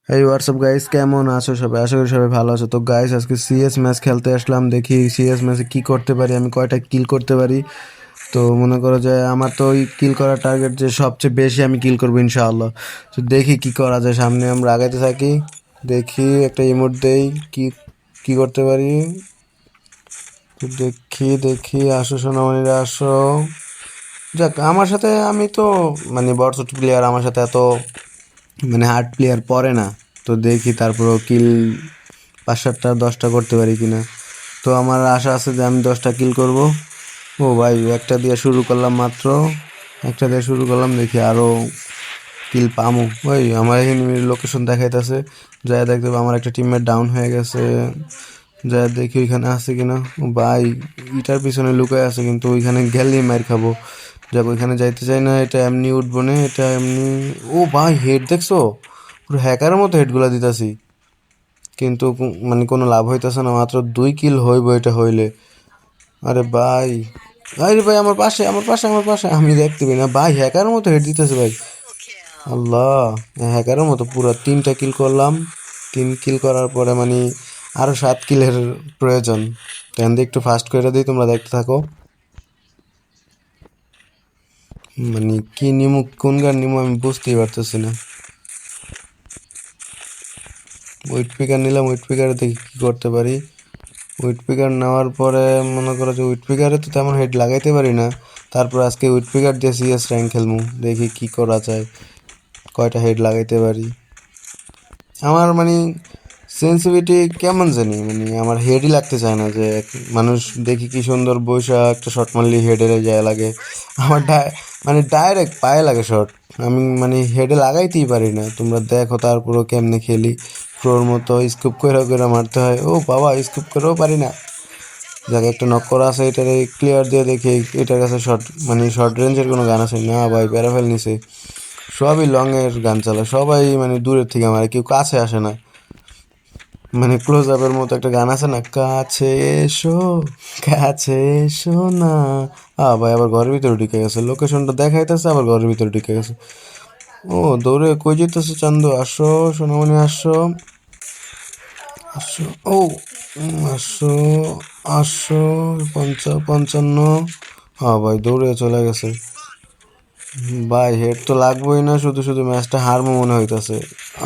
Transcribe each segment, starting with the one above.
এই WhatsApp guys, কেমন আছো সবাই? আশা করি সবাই ভালো আছো। তো গাইস, আজকে সিএস ম্যাচ খেলতে আসলাম, দেখি সিএস ম্যাচে কি করতে পারি, আমি কয়টা কিল করতে পারি। তো মনে করো যে আমার তো ওই কিল করার টার্গেট যে সবচেয়ে বেশি আমি কিল করবো ইনশাআল্লাহ। তো দেখি কি করা যায়, সামনে আমরা আগাইতে থাকি। দেখি একটা ইমোট দেই, কি কি করতে পারি। তো দেখি দেখি, আসো সোনামণিরা আসো। যাক, আমার সাথে আমি তো মানে বটসট প্লেয়ার, আমার সাথে এত মানে হার্ড প্লেয়ার পড়ে না। তো দেখি তারপরও কিল 5-7টা 10টা করতে পারি কিনা। তো আমার আশা আছে যে আমি 10টা কিল করব। ও ভাই, একটা দিয়ে শুরু করলাম মাত্র, একটা দিয়ে শুরু করলাম, দেখি আরও কিল পামু। ওই আমার এনিমির লোকেশন দেখাইতেছে, যাই দেখতে পাবো আমার একটা টিমমেট ডাউন হয়ে গেছে। যাই দেখি ওইখানে আছে কিনা। ও ভাই, ইটার পিছনে লুকায় আছে, কিন্তু ওইখানে গেলেই মার খাবো। যাক, ওইখানে যাইতে চাই না, এটা এমনি উঠবো না, এটা এমনি। ও ভাই, হেড দেখছো? পুরো হ্যাকারের মতো হেডগুলা দিতাছি, কিন্তু মানে কোনো লাভ হইতেছে না, মাত্র 2 কিল হইব এটা হইলে। আরে ভাই, আরে ভাই, আমার পাশে আমার পাশে আমার পাশে, আমি দেখতে পাই না ভাই, হ্যাকারের মতো হেড দিতেছে ভাই। আল্লাহ, হ্যাকারের মতো পুরো 3টা কিল করলাম। 3 কিল করার পরে মানে আরো 7 কিলের প্রয়োজন। কেন দিয়ে একটু ফাস্ট করে দিই, তোমরা দেখতে থাকো। মানে কি নিমু, কোন গান নিমু আমি বুঝতেই পারতেছি না। উইট পিকার নিলাম, উইট পিকারে দেখি কি করতে পারি। উইট পিকার নেওয়ার পরে মনে করো যে উইট পিকারে তো তেমন হেড লাগাইতে পারি না। তারপর আজকে উইট পিকার দিয়ে সিএস র্যাঙ্ক খেলমু, দেখি কি করা যায়, কয়টা হেড লাগাইতে পারি। আমার মানে সেন্সিভিটি কেমন জানি, মানে আমার হেডই লাগতে চায় না। যে মানুষ দেখি কি সুন্দর বৈশা একটা শট মারলি হেডে যায় লাগে, আমার মানে ডাইরেক্ট পায়ে লাগে শট। আমি মানে হেডে লাগাইতেই পারি না। তোমরা দেখো তারপরও কেমনে খেলি, প্রোর মতো স্কুপ করে করে মারতে হয়। ও বাবা, স্কুপ করেও পারি না। যাক, একটা নক করা আছে, এটার ক্লিয়ার দিয়ে দেখি এটার কাছে শর্ট মানে শর্ট রেঞ্জের কোনো গান আছে না। ভাই, প্যারাফেল নিছে, সবই লং এর গান চালায়, সবাই মানে দূরের থেকে মারে, কেউ কাছে আসে না। মানে ক্লোজ আপের মতো একটা গান আছে না, কাছে এসো, কাছে এসো না। ভাই, আবার ঘরের ভিতরে ঢুকে গেছে, লোকেশনটা দেখাইতেছে, আবার ঘরের ভিতরে ঢুকে গেছে। ও দৌড়ে কই যেতেছে চান্দু, আসো সোনামণি আসো, আসো। ও আসো, আসো। 55। ভাই দৌড়ে চলে গেছে। ভাই, হেড তো লাগবোই না, শুধু শুধু ম্যাচটা হারমো মনে হইতাছে।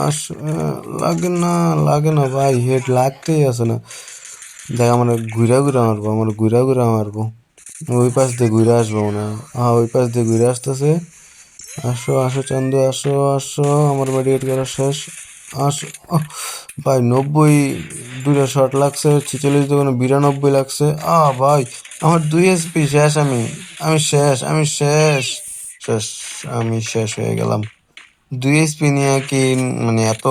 আস লাগে না, লাগে না ভাই, হেড লাগতেই আছে না। দেখ, আমার ঘুরা ঘুরা মারবো, আমার ঘুরা ঘুরা মারবো। ওই পাশ দিয়ে ঘুরে আসবো মনে হয়। হ্যাঁ, ওই পাশ দিয়ে ঘুরে আসতেছে। আসো আসো চান্দু, আসো আসো, আমার মেডিকেট করা শেষ। আসো। ভাই 90, 2টা শট লাগছে, 46 দোকানে 92 লাগছে। ভাই, আমার 2 এসপি শেষ, আমি শেষ, আমি শেষ, শেষ, আমি শেষ হয়ে গেলাম। 2 এসপি নিয়ে কি মানে এত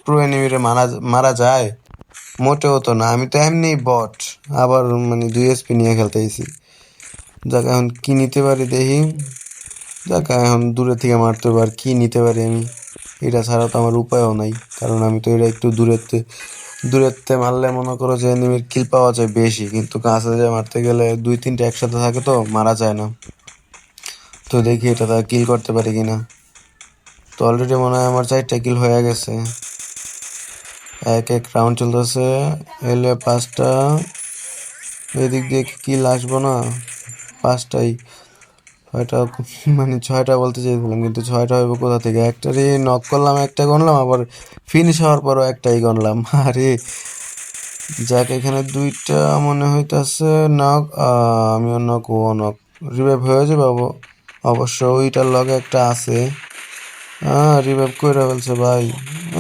প্রো এনিমিরে মারা মারা যায়? মোটেও তো না, আমি তো এমনি বট, আবার মানে 2 এসপি নিয়ে খেলতেছি। যাক, এখন কি নিতে পারি দেখি। যাক, এখন দূরে থেকে মারতে পার কি নিতে পারি আমি। এটা ছাড়া তো আমার উপায়ও নাই, কারণ আমি তো এটা একটু দূরেতে মারলে মনে করো যে এনিমির কিল পাওয়া যায় বেশি, কিন্তু কাছে যে মারতে গেলে 2-3টা একসাথে থাকে তো মারা যায় না। তো দেখি এটা তা কিল করতে পারি কিনা। তো অলরেডি মনে হয় আমার 4টা কিল হয়ে গেছে। এক এক রাউন্ড চলতেছে, এলে 5টা। এদিক দিয়ে কিল আসবো না, 5টাই। 6টা, মানে 6টা বলতে চাইছিলাম, কিন্তু 6টা হইব কোথা থেকে? একটারই নক করলাম, একটা গনলাম, আবার ফিনিশ হওয়ার পরও একটাই গনলাম। আরে যাক, এখানে 2টা মনে হইতাছে নক। আমিও নক, ও নক, রিভাইভ হয়ে যাবে অবশ্য। ওইটার লগে একটা আছে, রিভাইভ করে ফেলছে ভাই।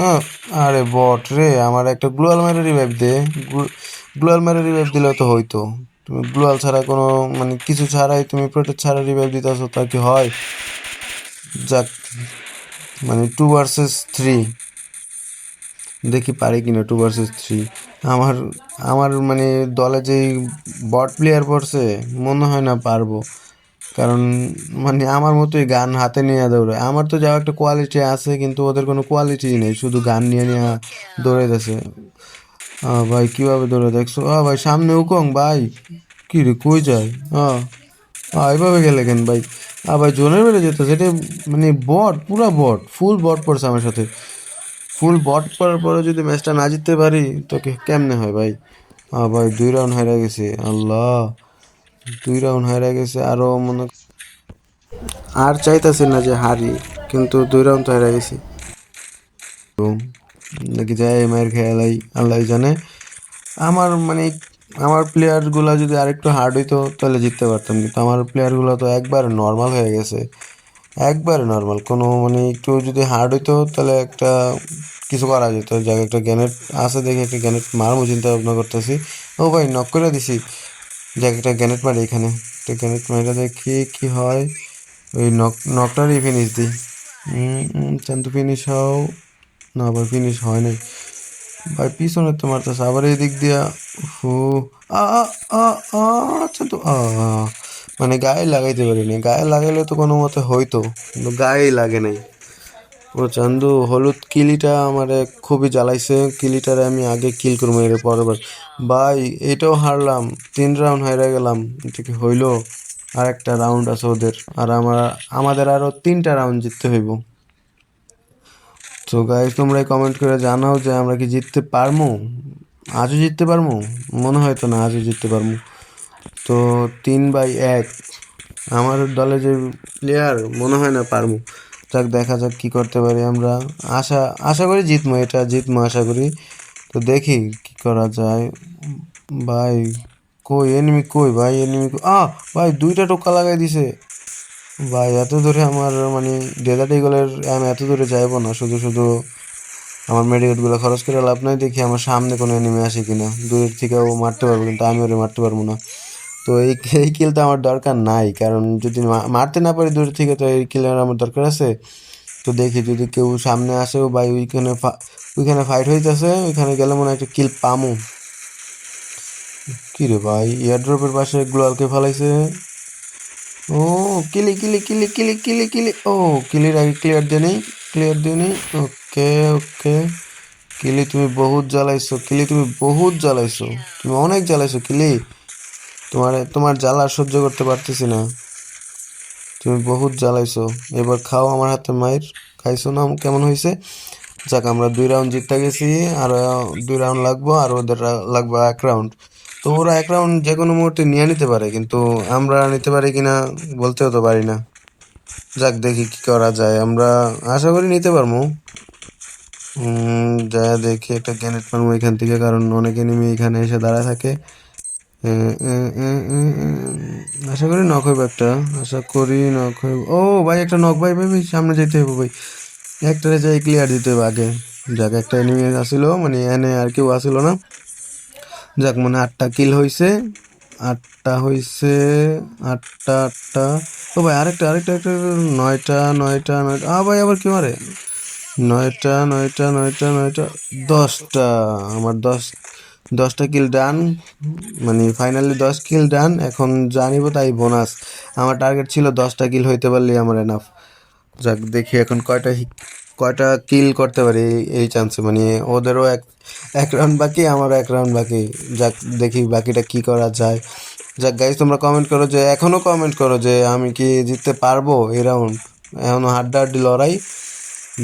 আহ, আরে বট রে, আমার একটা গ্লোয়াল মেরে রিভাইভ দে। গ্লোয়াল মেরে রিভাইভ দিলে তো হইতো। তুমি গ্লোয়াল ছাড়া কোনো মানে কিছু ছাড়াই তুমি প্রোটেক্ট ছাড়া রিভাইভ দিতেছো, তা কি হয়? যাক, মানে 2 ভার্সেস 3, দেখি পারি কিনা 2 ভার্সেস 3। আমার আমার মানে দলে যে বট প্লেয়ার পড়ছে, মনে হয় না পারবো। কারণ মানে আমার মতোই গান হাতে নিয়ে দৌড়ে, আমার তো যাও একটা কোয়ালিটি আছে, কিন্তু ওদের কোনো কোয়ালিটি নেই, শুধু গান নিয়ে নিয়ে দৌড়াইতেছে। ভাই কিভাবে দৌড়ে দেখছো? ভাই সামনে উকং ভাই, কি রে কই যায়? এইভাবে গেলে কেন ভাই? ভাই জোনের বেড়ে যেতেছে, এটা মানে বট, পুরা বট, ফুল বট পড়ছে আমার সাথে। ফুল বট করার পরে যদি ম্যাচটা না জিততে পারি তো কেমনে হয় ভাই? ভাই 2 রাউন্ড হেরে গেছে, আল্লাহ 2 রাউন্ড হেরে গেছে। আরো মনে আর চাইতেছি না যে হারি, কিন্তু 2 রাউন্ড তো হেরে গেছি। নাকি যায় মায়ের খেয়ালাই আল্লাহ জানে। আমার মানে আমার প্লেয়ারগুলো যদি আরেকটু হার্ড হইতো তাহলে জিততে পারতাম, কিন্তু আমার প্লেয়ারগুলো তো একবার নর্মাল হয়ে গেছে, একবার নর্মাল। কোনো মানে একটু যদি হার্ড হইতো তাহলে একটা কিছু করা যেত। যাক একটা গ্যানেট আছে, দেখে একটা গ্যানেট মারবো চিন্তা ভাবনা করতেছি। ও ভাই নক করে দিছি, যাক একটা গ্যানেট মারি এখানে, একটা গ্যানেট মারিটা দেখি কি হয়। ওই নকটারই ফিনিশ দিই। চান্তু ফিনিশ হও না, আবার ফিনিশ হয় নাই ভাই, পিছনে তো মারতেছে আবার এই দিক দিয়া। হু আ আ আ আ চান্তু মানে গায়ে লাগাইতে পারিনি, গায়ে লাগাইলে তো কোনো মতে হইতো, কিন্তু গায়েই লাগে নাই। ও চান্দু হলুদ কিলিটা আমারে খুবই জ্বালাইছে, কিলিটারে আমি আগে কিল করবো এর পরের বার। ভাই এটাও হারলাম, 3 রাউন্ড হাইরা গেলাম, এটা কি হইলো? আর একটা রাউন্ড আছে ওদের, আর আমাদের আরো 3টা রাউন্ড জিততে হইব। তো গাইস তোমরা কমেন্ট করে জানাও যে আমরা কি জিততে পারবো, আজও জিততে পারবো? মনে হয় তো না আজও জিততে পারবো। তো 3-1 আমার দলে যে প্লেয়ার, মনে হয় না পারবো। যাক দেখা যাক কি করতে পারি আমরা। আশা আশা করি জিতবো, এটা জিতবো আশা করি। তো দেখি কি করা যায়। ভাই কই এনিমি, কই ভাই এনিমি? ভাই 2টা টোকা লাগাই দিছে ভাই। এত দূরে আমার মানে ডেজার্ট ইগলের আমি এত দূরে যাইবো না, শুধু শুধু আমার মেডিকেটগুলো খরচ করে লাভ নাই। দেখি আমার সামনে কোনো এনিমি আসে কিনা, দূরের থেকে ও মারতে পারবো কিন্তু আমি ওরে মারতে পারবো না। তো এই কিলটা আমার দরকার নাই, কারণ যদি মারতে না পারি দূর থেকে তো এই কিলের আমার দরকার আছে। তো দেখি যদি কেউ সামনে আসেও বা ওইখানে ফাইট হইতেছে, ওইখানে গেলে মনে হয় একটা কিল পামু। কি রে ভাই, এয়ারড্রপের পাশে গ্লোয়ালকে ফেলাইছে। ও কিলি কিলি কিলি কিলি কিলি কিলি, ও কিলির আগে ক্লিয়ার দিয়ে নেই, ক্লিয়ার দিয়ে নেই। ওকে ওকে কিলি তুমি বহুত জ্বালাইছো, কিলি তুমি বহুত জ্বালাইছো, তুমি অনেক জ্বালাইছো কিলি। তোমার জ্বালা আর সহ্য করতে পারতেছি না, তুমি বহুত জ্বালাইছো। এবার খাও আমার হাতে মাইর, খাইছো না কেমন হয়েছে? যাক আমরা 2 রাউন্ড জিততে গেছি, আর 2 রাউন্ড লাগবো, আর ওদের লাগবে 1 রাউন্ড। তো ওরা 1 রাউন্ড যে কোনো মুহূর্তে নিয়ে নিতে পারে, কিন্তু আমরা নিতে পারি কিনা বলতেও তো পারি না। যাক দেখি কি করা যায়, আমরা আশা করি নিতে পারবো। যা দেখি একটা গ্যানেট মারবো এখান থেকে, কারণ অনেক এনিমি এখানে এসে দাঁড়ায় থাকে। আশা করি নক হইব একটা, আশা করি নক হইব। ও ভাই একটা নক, ভাই ভাই ভাই সামনে যেতে হবে ভাই, একটারে যাই ক্লিয়ার দিতে হবে আগে। যাক একটা এনিমি আসিল, মানে এনে আর কেউ আসিল না। যাক মানে 8টা কিল হইছে, 8টা হইছে, 8টা 8টা। ও ভাই আরেকটা আরেকটা একটা, 9টা 9টা 9টা। ভাই আবার কি মারে? 9টা 9টা 9টা 9টা 10টা। আমার 10টা কিল ডান, মানে ফাইনালি 10 কিল ডান। এখন জানিব তাই বোনাস, আমার টার্গেট ছিল 10টা কিল হইতে পারলেই আমার এনাফ। যাক দেখি এখন কয়টা কিল করতে পারি এই চান্সে, মানে ওদেরও এক রাউন্ড বাকি, আমারও 1 রাউন্ড বাকি। যাক দেখি বাকিটা কি করা যায়। যাক গাইজ তোমরা কমেন্ট করো, যে এখনও কমেন্ট করো যে আমি কি জিততে পারবো এই রাউন্ড। এখনও হাড্ডাহাড্ডি লড়াই,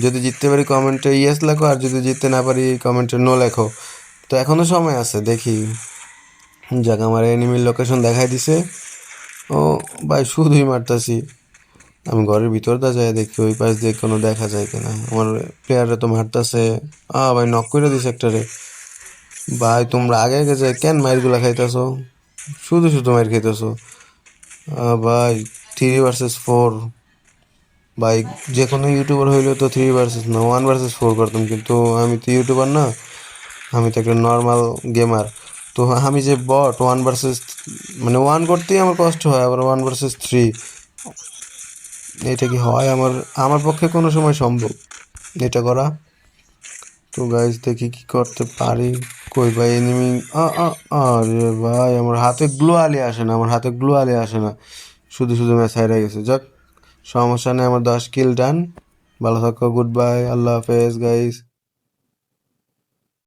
যদি জিততে পারি কমেন্টে ইয়েস লেখো, আর যদি জিততে না পারি কমেন্টে নো লেখো। তো এখনও সময় আছে, দেখি। যাক আমার এনিমির লোকেশন দেখাই দিছে। ও ভাই শুধুই মারতাছি, আমি ঘরের ভিতর দা যাই দেখি ওই পাশ দিয়ে কোনো দেখা যায় কিনা। আমার প্লেয়াররা তো মারতাছে। ভাই নক করে দিছে একটারে। ভাই তোমরা আগে আগে যাই কেন মাইরগুলা খাইতেছো, শুধু শুধু মাইর খাইতেছো। ভাই 3 vs 4, ভাই যে কোনো ইউটিউবার হইলেও তো 3 vs না 1 vs 4 করতাম, কিন্তু আমি তো ইউটিউবার না, আমি তো একটা নর্মাল গেমার। তো আমি যে বট 1 vs, মানে 1 করতেই আমার কষ্ট হয়, আবার 1 vs 3, এটা কি হয় আমার আমার পক্ষে কোনো সময় সম্ভব এটা করা? তো গাইজ দেখি কি করতে পারি। কই ভাই এনিমি, আরে ভাই আমার হাতে গ্লো আলি আসে না, আমার হাতে গ্লো আলি আসে না, শুধু শুধু ম্যাচ হাইরা গেছে। যাক সমস্যা নেই, আমার 10 কিল ডান। ভালো থাকো, গুড বাই, আল্লাহ হাফেজ গাইজ।